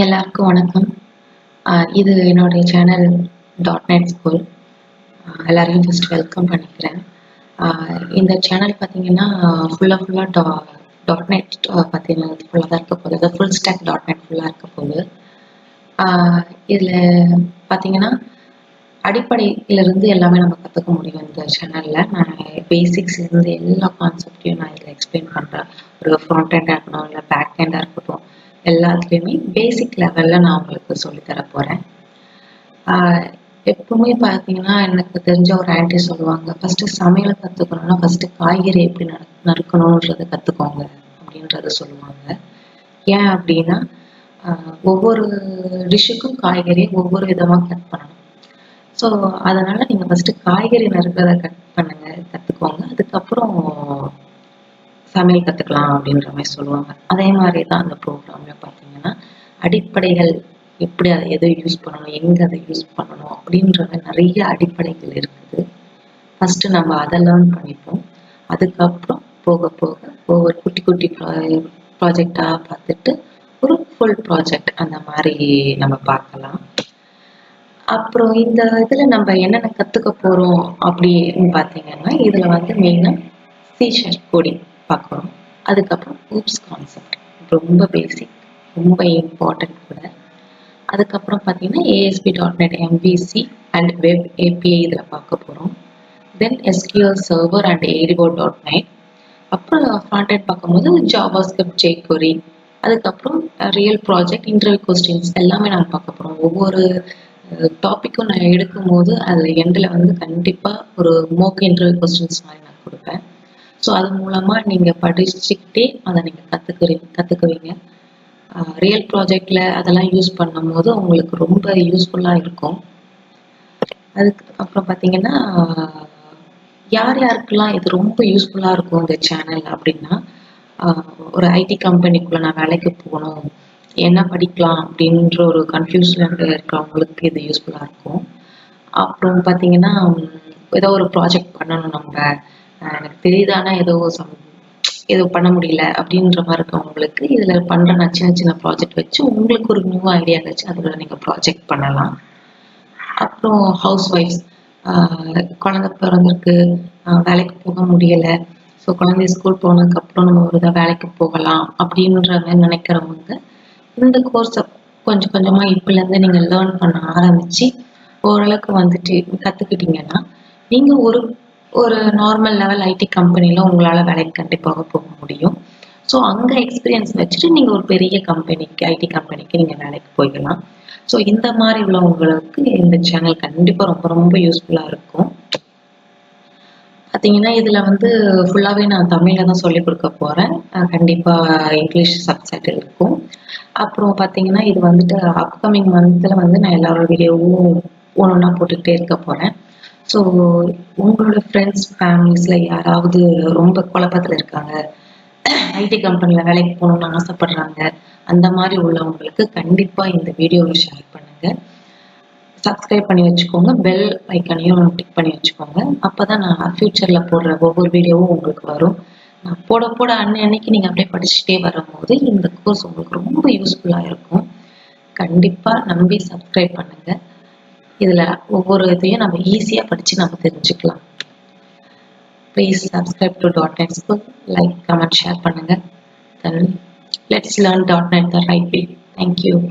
எல்லாருக்கும் வணக்கம். இது என்னுடைய சேனல் .NET ஸ்கூல். எல்லாரையும் ஃபர்ஸ்ட் வெல்கம் பண்ணிக்கிறேன். இந்த சேனல் பார்த்தீங்கன்னா ஃபுல்லாக .NET பார்த்தீங்கன்னா ஃபுல்லாக தான் இருக்க போகுது. அதாவது ஃபுல் ஸ்டாக் .NET ஃபுல்லாக இருக்க போகுது. இதில் பார்த்தீங்கன்னா அடிப்படையிலிருந்து எல்லாமே நம்ம கற்றுக்க முடியும் இந்த சேனலில். நான் பேசிக்ஸ்லேருந்து எல்லா கான்செப்டையும் நான் இதில் எக்ஸ்பிளைன் பண்ணுறேன். ஒரு ஃப்ரண்ட் ஹேண்டாக இருக்கணும், இல்லை பேக் ஹேண்டாக இருக்கட்டும், எல்லாத்துலேயுமே பேசிக் லெவலில் நான் உங்களுக்கு சொல்லித்தர போகிறேன். எப்பவுமே பார்த்தீங்கன்னா எனக்கு தெரிஞ்ச ஒரு ஆன்ட்டி சொல்லுவாங்க, ஃபஸ்ட்டு சமையல் கற்றுக்கணும்னா ஃபஸ்ட்டு காய்கறி எப்படி நறுக்கணுன்றதை கற்றுக்கோங்க அப்படின்றத சொல்லுவாங்க. ஏன் அப்படின்னா ஒவ்வொரு டிஷ்ஷுக்கும் காய்கறி ஒவ்வொரு விதமாக கட் பண்ணணும். ஸோ அதனால் நீங்கள் ஃபஸ்ட்டு காய்கறி நறுக்கிறத கற்றுக்கோங்க, அதுக்கப்புறம் சமையல் கற்றுக்கலாம் அப்படின்ற மாதிரி சொல்லுவாங்க. அதே மாதிரி தான் அந்த ப்ரோக்ராமில் பார்த்தீங்கன்னா அடிப்படைகள் எப்படி அதை எதை யூஸ் பண்ணணும், எங்கே அதை யூஸ் பண்ணணும் அப்படின்ற நிறைய அடிப்படைகள் இருக்குது. ஃபஸ்ட்டு நம்ம அதை லேர்ன் பண்ணிப்போம். அதுக்கப்புறம் போக போக ஒவ்வொரு குட்டி குட்டி ப்ராஜெக்டாக பார்த்துட்டு ஒரு ஃபுல் ப்ராஜெக்ட் அந்த மாதிரி நம்ம பார்க்கலாம். அப்புறம் இந்த இதில் நம்ம என்னென்ன கற்றுக்க போகிறோம் அப்படின்னு பார்த்தீங்கன்னா, இதில் வந்து மெயினாக C# கோடிங் பார்க்குறோம். அதுக்கப்புறம் ஊப்ஸ் கான்செப்ட் ரொம்ப பேசிக், ரொம்ப இம்பார்ட்டன்ட் கூட. அதுக்கப்புறம் பார்த்தீங்கன்னா ASP.NET MVC and web API இதில் பார்க்க போகிறோம். தென் SQL சர்வர் அண்ட் ADO.NET. அப்புறம் ஃப்ரண்ட் எண்ட் பார்க்கும்போது JavaScript, jQuery. அதுக்கப்புறம் ரியல் ப்ராஜெக்ட், இன்டர்வியூ கொஸ்டின்ஸ் எல்லாமே நான் பார்க்க போகிறோம். ஒவ்வொரு டாப்பிக்கும் நான் எடுக்கும்போது அதில் எண்டில் வந்து கண்டிப்பாக ஒரு மோக் இன்டர்வியூ கொஸ்டின்ஸ் மாதிரி நான் கொடுப்பேன். ஸோ அது மூலமாக நீங்கள் படிச்சுக்கிட்டே அதை நீங்கள் கற்றுக்குவீங்க. ரியல் ப்ராஜெக்டில் அதெல்லாம் யூஸ் பண்ணும்போது உங்களுக்கு ரொம்ப யூஸ்ஃபுல்லாக இருக்கும். அதுக்கு அப்புறம் பார்த்தீங்கன்னா யார் யாருக்கெல்லாம் இது ரொம்ப யூஸ்ஃபுல்லாக இருக்கும் இந்த சேனல் அப்படின்னா, ஒரு ஐடி கம்பெனிக்குள்ளே நான் வேலைக்கு போகணும், என்ன படிக்கலாம் அப்படின்ற ஒரு கன்ஃபியூஷனில் இருக்கிறவங்களுக்கு இது யூஸ்ஃபுல்லாக இருக்கும். அப்புறம் பார்த்தீங்கன்னா ஏதோ ஒரு ப்ராஜெக்ட் பண்ணணும், நம்ம எனக்கு தெரியுதானா ஏதோ பண்ண முடியல அப்படின்ற மாதிரி இருக்கவங்களுக்கு இதில் பண்ணுற நான் சின்ன சின்ன ப்ராஜெக்ட் வச்சு உங்களுக்கு ஒரு நியூ ஐடியா வச்சு அதில் நீங்கள் ப்ராஜெக்ட் பண்ணலாம். அப்புறம் ஹவுஸ் ஒய்ஃப்ஸ், குழந்தை பிறந்திருக்கு, வேலைக்கு போக முடியலை, ஸோ குழந்தை ஸ்கூல் போனதுக்கப்புறம் நம்ம ஒரு இதாக வேலைக்கு போகலாம் அப்படின்ற மாதிரி நினைக்கிறவங்க இந்த கோர்ஸை கொஞ்சம் கொஞ்சமாக இப்போலேருந்து நீங்கள் லேர்ன் பண்ண ஆரம்பித்து ஓரளவுக்கு வந்துட்டு கற்றுக்கிட்டிங்கன்னா நீங்கள் ஒரு நார்மல் லெவல் ஐடி கம்பெனியில் உங்களால் வேலைக்கு கண்டிப்பாக போக முடியும். ஸோ அங்கே எக்ஸ்பீரியன்ஸ் வச்சுட்டு நீங்கள் ஒரு பெரிய கம்பெனிக்கு, ஐடி கம்பெனிக்கு நீங்கள் வேலைக்கு போய்க்கலாம். ஸோ இந்த மாதிரி உள்ளவங்களுக்கு இந்த சேனல் கண்டிப்பாக ரொம்ப ரொம்ப யூஸ்ஃபுல்லாக இருக்கும். பார்த்தீங்கன்னா இதில் வந்து ஃபுல்லாகவே நான் தமிழில் தான் சொல்லிக் கொடுக்க போகிறேன். கண்டிப்பாக இங்கிலீஷ் சப்டைட்டில் இருக்கும். அப்புறம் பார்த்தீங்கன்னா இது வந்துட்டு அப்கமிங் மந்தில் வந்து நான் எல்லாரோட வீடியோவும் ஒன்றா போட்டுக்கிட்டே இருக்க போகிறேன். ஸோ உங்களோட ஃப்ரெண்ட்ஸ், ஃபேமிலிஸில் யாராவது ரொம்ப குழப்பத்தில் இருக்காங்க, ஐடி கம்பெனியில் வேலைக்கு போகணுன்னு ஆசைப்படுறாங்க, அந்த மாதிரி உள்ளவங்களுக்கு கண்டிப்பாக இந்த வீடியோவை ஷேர் பண்ணுங்கள். சப்ஸ்கிரைப் பண்ணி வச்சுக்கோங்க, பெல் ஐக்கானையும் டிக் பண்ணி வச்சுக்கோங்க. அப்போ தான் நான் ஃப்யூச்சரில் போடுற ஒவ்வொரு வீடியோவும் உங்களுக்கு வரும். நான் போட அன்னைக்கு நீங்கள் அப்படியே படிச்சுட்டே வரும்போது இந்த கோர்ஸ் உங்களுக்கு ரொம்ப யூஸ்ஃபுல்லாக இருக்கும். கண்டிப்பாக நம்பி சப்ஸ்கிரைப் பண்ணுங்கள். இதில் ஒவ்வொரு இதையும் நம்ம ஈஸியாக படித்து நம்ம தெரிஞ்சுக்கலாம். Please subscribe to .NET school. Like, comment, share பண்ணுங்கள். Then let's learn .NET the right way. Thank you.